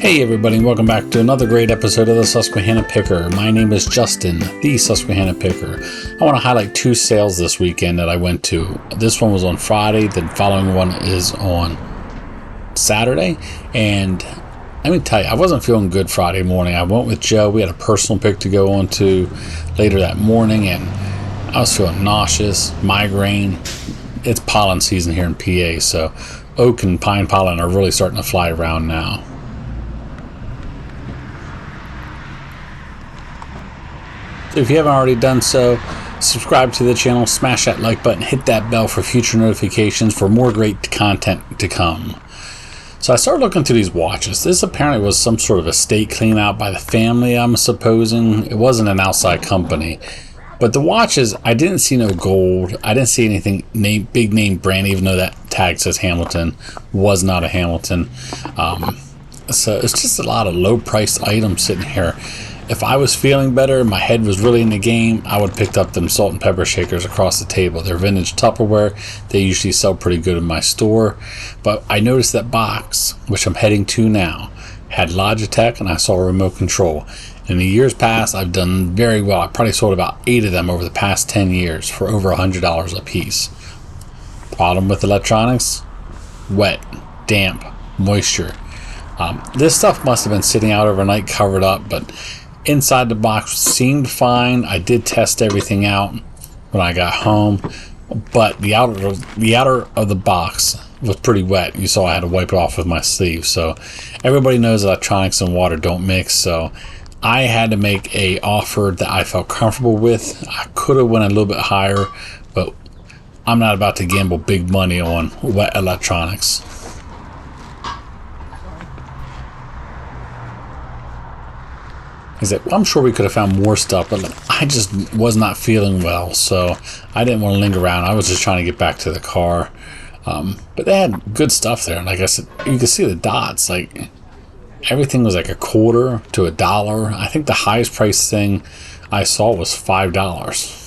Hey everybody, and welcome back to another great episode of the Susquehanna Picker. My name is Justin, the Susquehanna Picker. I want to highlight two sales this weekend that I went to. This one was on Friday, the following one is on Saturday, and let me tell you, I wasn't feeling good Friday morning. I went with Joe. We had a personal pick to go on to later that morning, and I was feeling nauseous, migraine. It's pollen season here in PA, so oak and pine pollen are really starting to fly around now. If you haven't already done so, subscribe to the channel, smash that like button, hit that bell for future notifications for more great content to come. So I started looking through these watches. This apparently was some sort of estate clean out by the family, I'm supposing. It wasn't an outside company. But the watches, I didn't see no gold. I didn't see anything big name brand, even though that tag says Hamilton. Was not a Hamilton. So it's just a lot of low priced items sitting here. If I was feeling better, my head was really in the game, I would have picked up them salt and pepper shakers across the table. They're vintage Tupperware. They usually sell pretty good in my store. But I noticed that box, which I'm heading to now, had Logitech, and I saw a remote control. In the years past, I've done very well. I probably sold about 8 of them over the past 10 years for over $100 a piece. Problem with electronics? Wet, damp, moisture. This stuff must have been sitting out overnight covered up, but inside the box seemed fine. I did test everything out when I got home, but the outer of the box was pretty wet. You saw I had to wipe it off with my sleeve. So everybody knows electronics and water don't mix, so I had to make a offer that I felt comfortable with. I could have went a little bit higher, but I'm not about to gamble big money on wet electronics. I'm sure we could have found more stuff, but I just was not feeling well, so I didn't want to linger around. I was just trying to get back to the car. But they had good stuff there. And like I said, you can see the dots. Like, everything was like a quarter to $1. I think the highest price thing I saw was $5.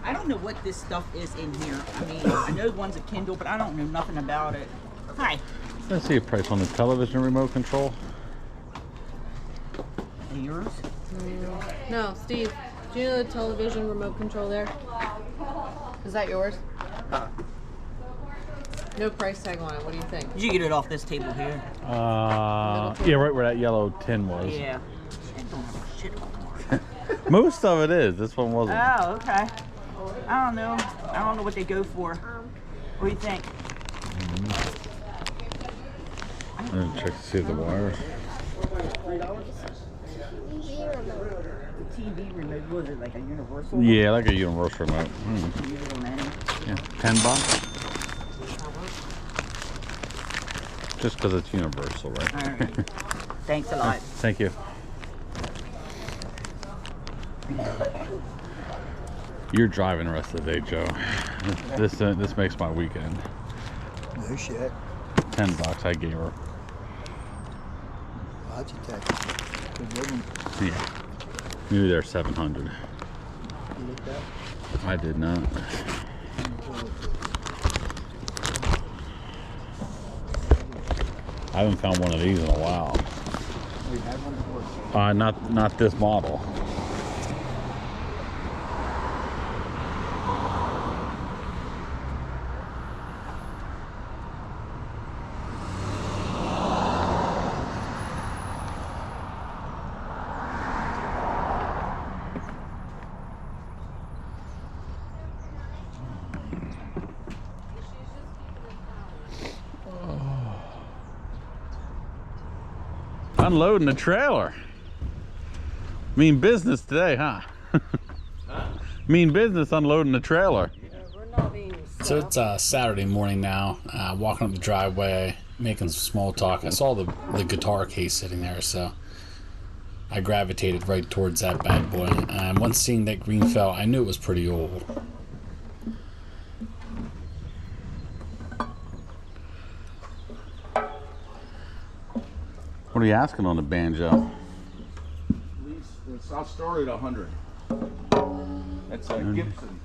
I don't know what this stuff is in here. I mean, I know one's a Kindle, but I don't know nothing about it. Hi. Let's see a price on the television remote control. Yours? No, Steve. Do you know the television remote control there? Is that yours? No price tag on it. What do you think? Did you get it off this table here? Yeah, right where that yellow tin was. Yeah. Shit, don't have a shit anymore. Most of it is. This one wasn't. Oh, okay. I don't know. I don't know what they go for. What do you think? I'm gonna check to see the wires. The TV remote, was it like a universal? Yeah, like a universal remote. Yeah, $10. Just because it's universal, right? All right. Thanks a lot. Thank you. You're driving the rest of the day, Joe. This makes my weekend. No shit. $10 I gave her. Logitech. Good living. Yeah. Maybe they're 700. You looked at? I did not. I haven't found one of these in a while. We had one before. Not this model. Unloading the trailer. Mean business today, huh? Mean business unloading the trailer. So it's Saturday morning now. Walking up the driveway, making some small talk. I saw the guitar case sitting there, so I gravitated right towards that bad boy. And once seeing that green felt, I knew it was pretty old. What are you asking on the banjo? I'll start at 100. That's a Gibson.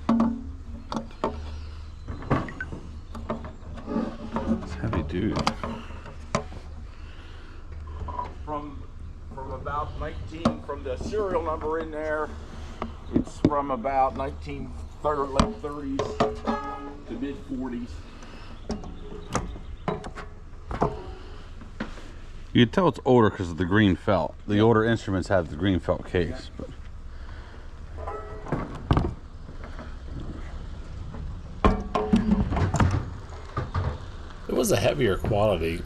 It's heavy dude. From about 19, from the serial number in there, it's from about 1930, late 30s to mid 40s. You can tell it's older because of the green felt. The older instruments have the green felt case. But It was a heavier quality.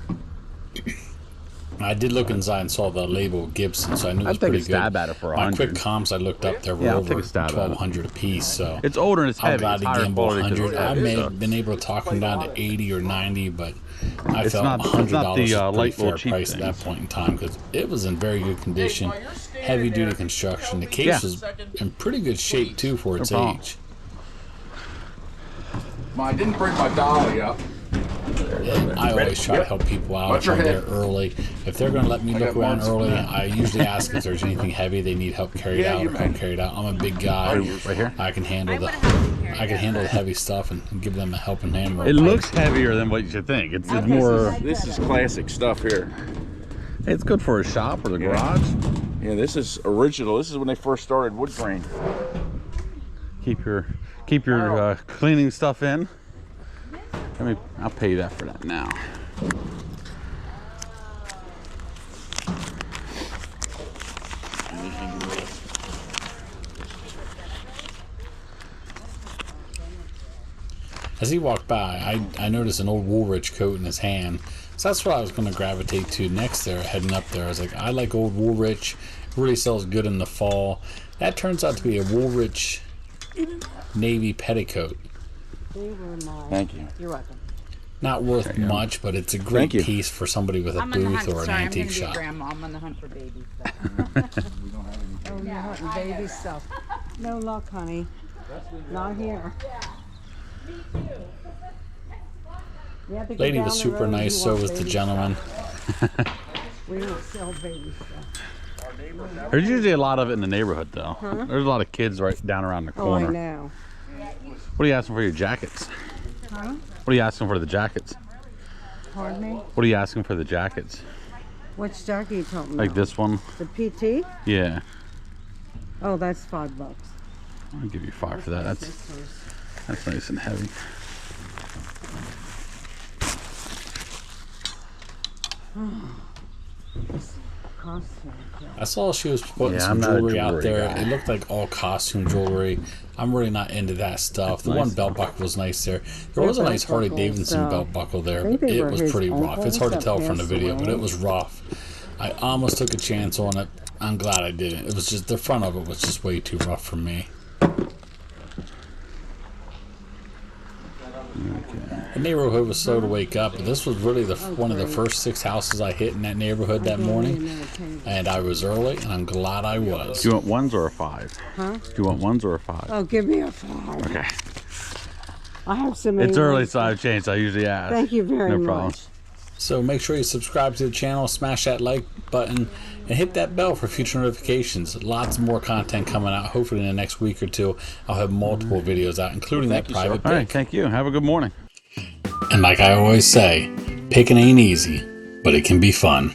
I did look inside and saw the label Gibson, so I knew it was I'd take pretty a stab good. at it for My 100. quick comps I looked up, there were Yeah, I'll over take a stab at it. 1,200 a piece. So it's older and it's I'm heavy. glad It's to higher gamble quality 'cause 100. it's I heavy, may so. have been able to talk them down to 80 or 90, but I It's felt not- it's $100 not the, was a light pretty little fair cheap price at that things. point in time because it was in very good condition, heavy duty construction. The case Yeah. was in pretty good shape too for its problem. age. I didn't bring my dolly up. And I always try to help people out Watch if your I'm there head. early. If they're going to let me look got around marks. early, I usually ask if there's anything heavy they need help carried Yeah, out you or help may. carried out. I'm a big guy. Right here? I can handle I the would have I can handle the heavy stuff and give them a helping hand. It looks heavier than what you should think. It's more. This is classic stuff here. It's good for a shop or the garage. Yeah, this is original. This is when they first started wood grain. Keep your cleaning stuff in. I'll pay you that for that now. As he walked by, I noticed an old Woolrich coat in his hand. So that's what I was going to gravitate to next there, heading up there. I was like, I like old Woolrich. It really sells good in the fall. That turns out to be a Woolrich navy petticoat. Thank you. You're welcome. Not worth much, but it's a great Thank you. piece for somebody with a I'm on the booth hunt. or an Sorry, I'm antique going to be a shop. grandma. I'm on the hunt for babies. Oh, you're hunting baby stuff. No luck, honey. Not here. You have to go Lady down was the super road if nice, you so want was the baby gentleman. stuff. We don't sell baby stuff. There's usually a lot of it in the neighborhood, though. There's a lot of kids right down around the Oh, I corner. know. What are you asking for your jackets? Huh? What are you asking for the jackets? Pardon me? What are you asking for the jackets? Which jacket are you talking about? Like this one? The PT? Yeah. Oh, that's $5. I'll give you 5 for that. That's nice and heavy. Costume. I saw she was putting Yeah, some I'm not a jewelry out jewelry there. guy. It looked like all costume jewelry. I'm really not into that stuff. The nice. one belt buckle was nice there. There was a nice Harley belt buckles, Davidson belt buckle there, think but they it were was his pretty rough. It's hard to uncles tell that from the passed video, but away. it was rough. I almost took a chance on it. I'm glad I didn't. It was just the front of it was just way too rough for me. The neighborhood was slow to wake up, but this was really one of the first 6 houses I hit in that neighborhood that morning, and I was early, and I'm glad I was. Do you want ones or a 5? Huh? Do you want ones or a 5? Oh, give me a 5. Okay. I have so many. It's early, ones. so I've changed. I usually ask. Thank you very No much. problem. So make sure you subscribe to the channel, smash that like button, and hit that bell for future notifications. Lots more content coming out. Hopefully in the next week or two, I'll have multiple videos out, including that private All right. pick. Thank you. Have a good morning. And like I always say, picking ain't easy, but it can be fun.